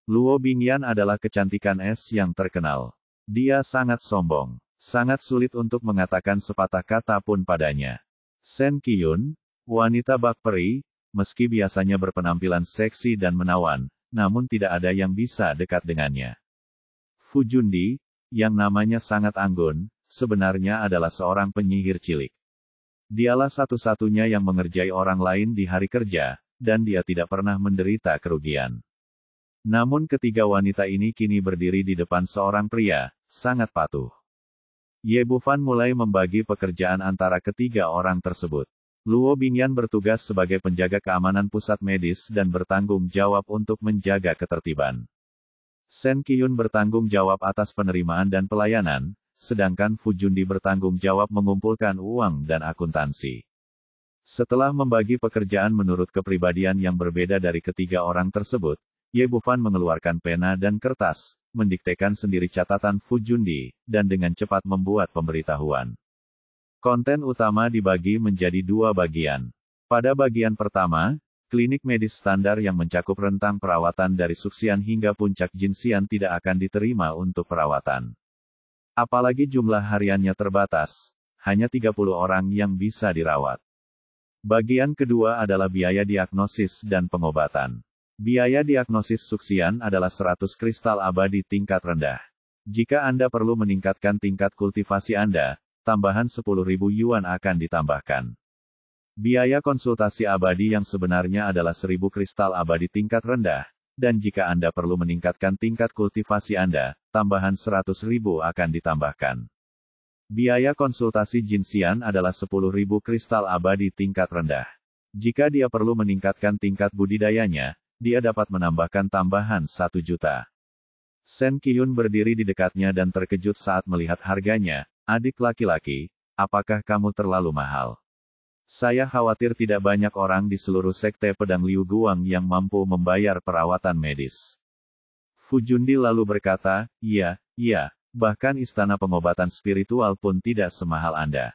Luo Bingyan adalah kecantikan es yang terkenal. Dia sangat sombong. Sangat sulit untuk mengatakan sepatah kata pun padanya. Sen Qiyun, wanita bak peri, meski biasanya berpenampilan seksi dan menawan, namun tidak ada yang bisa dekat dengannya. Fujundi, yang namanya sangat anggun, sebenarnya adalah seorang penyihir cilik. Dialah satu-satunya yang mengerjai orang lain di hari kerja, dan dia tidak pernah menderita kerugian. Namun ketiga wanita ini kini berdiri di depan seorang pria, sangat patuh. Ye Bufan mulai membagi pekerjaan antara ketiga orang tersebut. Luo Bingyan bertugas sebagai penjaga keamanan pusat medis dan bertanggung jawab untuk menjaga ketertiban. Sen Qiyun bertanggung jawab atas penerimaan dan pelayanan, sedangkan Fujundi bertanggung jawab mengumpulkan uang dan akuntansi. Setelah membagi pekerjaan menurut kepribadian yang berbeda dari ketiga orang tersebut, Ye Bufan mengeluarkan pena dan kertas, mendiktekan sendiri catatan Fujundi, dan dengan cepat membuat pemberitahuan. Konten utama dibagi menjadi 2 bagian. Pada bagian pertama, klinik medis standar yang mencakup rentang perawatan dari suksian hingga puncak jinsian tidak akan diterima untuk perawatan. Apalagi jumlah hariannya terbatas, hanya 30 orang yang bisa dirawat. Bagian kedua adalah biaya diagnosis dan pengobatan. Biaya diagnosis suksian adalah 100 kristal abadi tingkat rendah. Jika Anda perlu meningkatkan tingkat kultivasi Anda, tambahan 10.000 yuan akan ditambahkan. Biaya konsultasi abadi yang sebenarnya adalah 1.000 kristal abadi tingkat rendah, dan jika Anda perlu meningkatkan tingkat kultivasi Anda, tambahan 100.000 akan ditambahkan. Biaya konsultasi jinsian adalah 10.000 kristal abadi tingkat rendah. Jika dia perlu meningkatkan tingkat budidayanya, dia dapat menambahkan tambahan 1 juta. Sen Qiyun berdiri di dekatnya dan terkejut saat melihat harganya. Adik laki-laki, apakah kamu terlalu mahal? Saya khawatir tidak banyak orang di seluruh sekte pedang Liu Guang yang mampu membayar perawatan medis. Fu Jundi lalu berkata, iya, bahkan istana pengobatan spiritual pun tidak semahal Anda.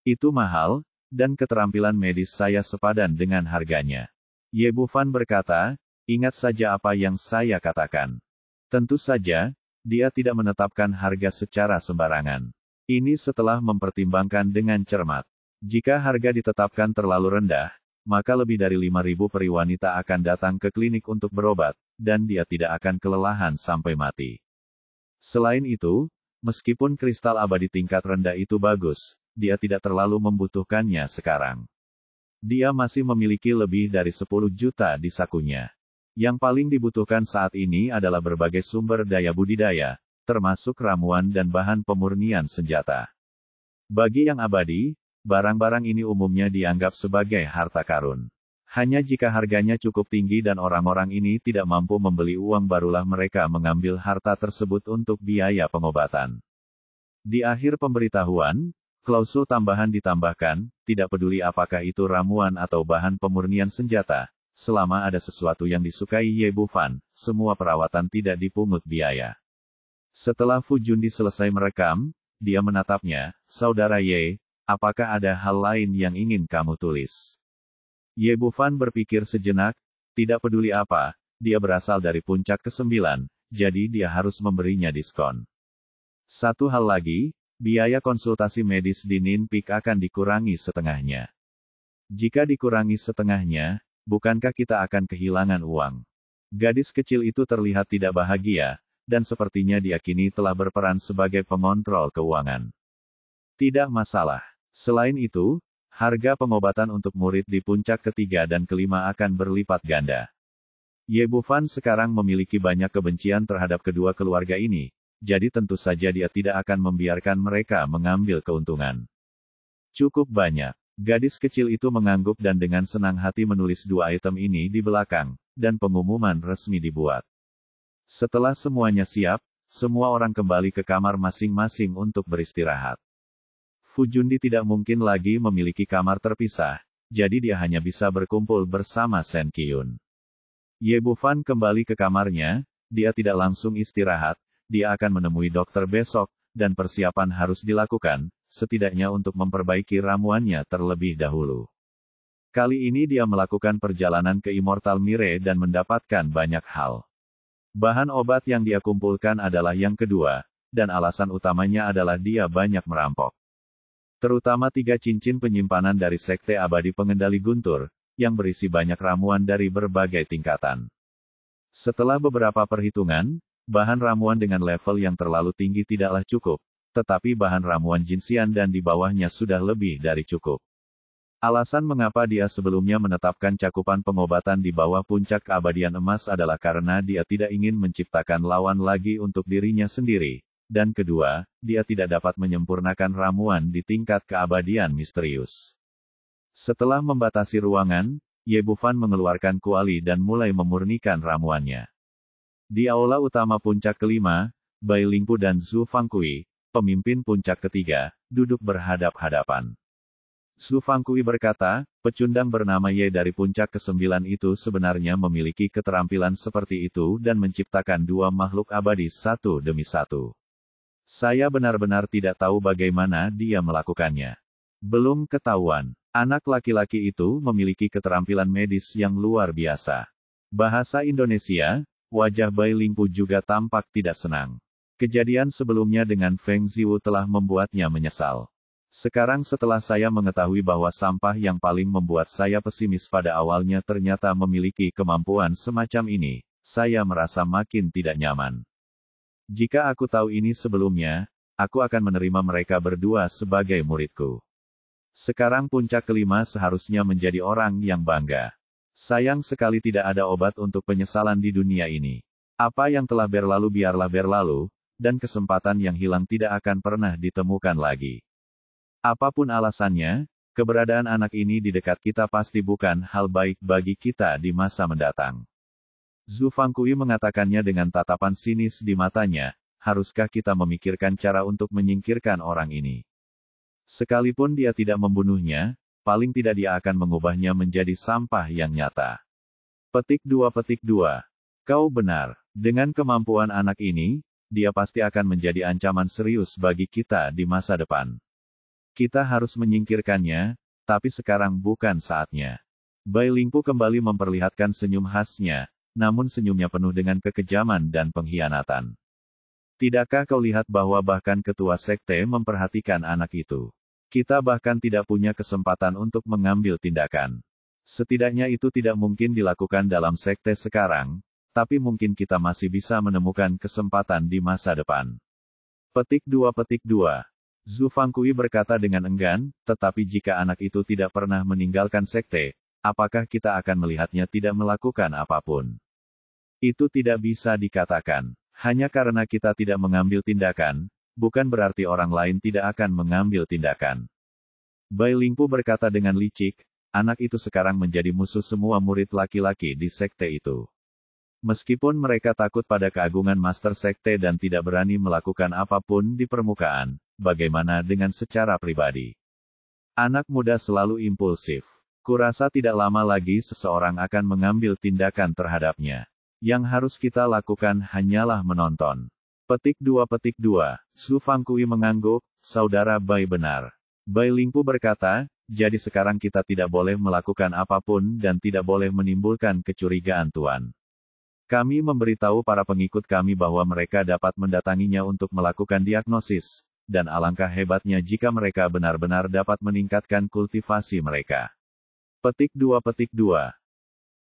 Itu mahal, dan keterampilan medis saya sepadan dengan harganya. Ye Bufan berkata, ingat saja apa yang saya katakan. Tentu saja, dia tidak menetapkan harga secara sembarangan. Ini setelah mempertimbangkan dengan cermat. Jika harga ditetapkan terlalu rendah, maka lebih dari 5.000 peri wanita akan datang ke klinik untuk berobat, dan dia tidak akan kelelahan sampai mati. Selain itu, meskipun kristal abadi tingkat rendah itu bagus, dia tidak terlalu membutuhkannya sekarang. Dia masih memiliki lebih dari 10 juta di sakunya. Yang paling dibutuhkan saat ini adalah berbagai sumber daya budidaya, termasuk ramuan dan bahan pemurnian senjata. Bagi yang abadi, barang-barang ini umumnya dianggap sebagai harta karun. Hanya jika harganya cukup tinggi dan orang-orang ini tidak mampu membeli uang barulah mereka mengambil harta tersebut untuk biaya pengobatan. Di akhir pemberitahuan, klausul tambahan ditambahkan, tidak peduli apakah itu ramuan atau bahan pemurnian senjata, selama ada sesuatu yang disukai Ye Bufan, semua perawatan tidak dipungut biaya. Setelah Fu Jundi selesai merekam, dia menatapnya, Saudara Ye, apakah ada hal lain yang ingin kamu tulis? Ye Bufan berpikir sejenak, tidak peduli apa, dia berasal dari puncak ke-9, jadi dia harus memberinya diskon. Satu hal lagi, biaya konsultasi medis di Nin Peak akan dikurangi setengahnya. Jika dikurangi setengahnya, bukankah kita akan kehilangan uang? Gadis kecil itu terlihat tidak bahagia, dan sepertinya dia kini telah berperan sebagai pengontrol keuangan. Tidak masalah. Selain itu, harga pengobatan untuk murid di puncak ke-3 dan ke-5 akan berlipat ganda. Ye Bufan sekarang memiliki banyak kebencian terhadap kedua keluarga ini, jadi tentu saja dia tidak akan membiarkan mereka mengambil keuntungan. Cukup banyak. Gadis kecil itu mengangguk dan dengan senang hati menulis 2 item ini di belakang, dan pengumuman resmi dibuat. Setelah semuanya siap, semua orang kembali ke kamar masing-masing untuk beristirahat. Fu Jundi tidak mungkin lagi memiliki kamar terpisah, jadi dia hanya bisa berkumpul bersama Sen Qiyun. Ye Bufan kembali ke kamarnya, dia tidak langsung istirahat, dia akan menemui dokter besok, dan persiapan harus dilakukan, setidaknya untuk memperbaiki ramuannya terlebih dahulu. Kali ini dia melakukan perjalanan ke Immortal Mire dan mendapatkan banyak hal. Bahan obat yang dia kumpulkan adalah yang kedua, dan alasan utamanya adalah dia banyak merampok. Terutama 3 cincin penyimpanan dari Sekte Abadi Pengendali Guntur, yang berisi banyak ramuan dari berbagai tingkatan. Setelah beberapa perhitungan, bahan ramuan dengan level yang terlalu tinggi tidaklah cukup, tetapi bahan ramuan Jinxian dan di bawahnya sudah lebih dari cukup. Alasan mengapa dia sebelumnya menetapkan cakupan pengobatan di bawah puncak keabadian emas adalah karena dia tidak ingin menciptakan lawan lagi untuk dirinya sendiri, dan kedua, dia tidak dapat menyempurnakan ramuan di tingkat keabadian misterius. Setelah membatasi ruangan, Ye Bufan mengeluarkan kuali dan mulai memurnikan ramuannya. Di aula utama puncak ke-5, Bai Lingpu dan Zhu Fangqi, pemimpin puncak ke-3, duduk berhadap-hadapan. Zhu Fangqi berkata, pecundang bernama Ye dari puncak ke-9 itu sebenarnya memiliki keterampilan seperti itu dan menciptakan 2 makhluk abadi satu demi satu. Saya benar-benar tidak tahu bagaimana dia melakukannya. Belum ketahuan, anak laki-laki itu memiliki keterampilan medis yang luar biasa. Bahasa Indonesia, wajah Bai Lingpu juga tampak tidak senang. Kejadian sebelumnya dengan Feng Ziwu telah membuatnya menyesal. Sekarang setelah saya mengetahui bahwa sampah yang paling membuat saya pesimis pada awalnya ternyata memiliki kemampuan semacam ini, saya merasa makin tidak nyaman. Jika aku tahu ini sebelumnya, aku akan menerima mereka berdua sebagai muridku. Sekarang puncak ke-5 seharusnya menjadi orang yang bangga. Sayang sekali tidak ada obat untuk penyesalan di dunia ini. Apa yang telah berlalu biarlah berlalu, dan kesempatan yang hilang tidak akan pernah ditemukan lagi. Apapun alasannya, keberadaan anak ini di dekat kita pasti bukan hal baik bagi kita di masa mendatang. Zhu Fangkui mengatakannya dengan tatapan sinis di matanya, haruskah kita memikirkan cara untuk menyingkirkan orang ini? Sekalipun dia tidak membunuhnya, paling tidak dia akan mengubahnya menjadi sampah yang nyata. Petik 2. Kau benar. Dengan kemampuan anak ini, dia pasti akan menjadi ancaman serius bagi kita di masa depan. Kita harus menyingkirkannya, tapi sekarang bukan saatnya. Bai Lingpu kembali memperlihatkan senyum khasnya, namun senyumnya penuh dengan kekejaman dan pengkhianatan. Tidakkah kau lihat bahwa bahkan ketua sekte memperhatikan anak itu? Kita bahkan tidak punya kesempatan untuk mengambil tindakan. Setidaknya itu tidak mungkin dilakukan dalam sekte sekarang, tapi mungkin kita masih bisa menemukan kesempatan di masa depan. Petik 2. Zhu Fangkui berkata dengan enggan, tetapi jika anak itu tidak pernah meninggalkan sekte, apakah kita akan melihatnya tidak melakukan apapun? Itu tidak bisa dikatakan. Hanya karena kita tidak mengambil tindakan, bukan berarti orang lain tidak akan mengambil tindakan. Bai Lingpu berkata dengan licik, anak itu sekarang menjadi musuh semua murid laki-laki di sekte itu. Meskipun mereka takut pada keagungan master sekte dan tidak berani melakukan apapun di permukaan, bagaimana dengan secara pribadi? Anak muda selalu impulsif. Kurasa tidak lama lagi seseorang akan mengambil tindakan terhadapnya. Yang harus kita lakukan hanyalah menonton. Petik 2. Zhu Fangkui mengangguk, saudara Bai benar. Bai Lingpu berkata, jadi sekarang kita tidak boleh melakukan apapun dan tidak boleh menimbulkan kecurigaan Tuan. Kami memberitahu para pengikut kami bahwa mereka dapat mendatanginya untuk melakukan diagnosis, dan alangkah hebatnya jika mereka benar-benar dapat meningkatkan kultivasi mereka. Petik 2.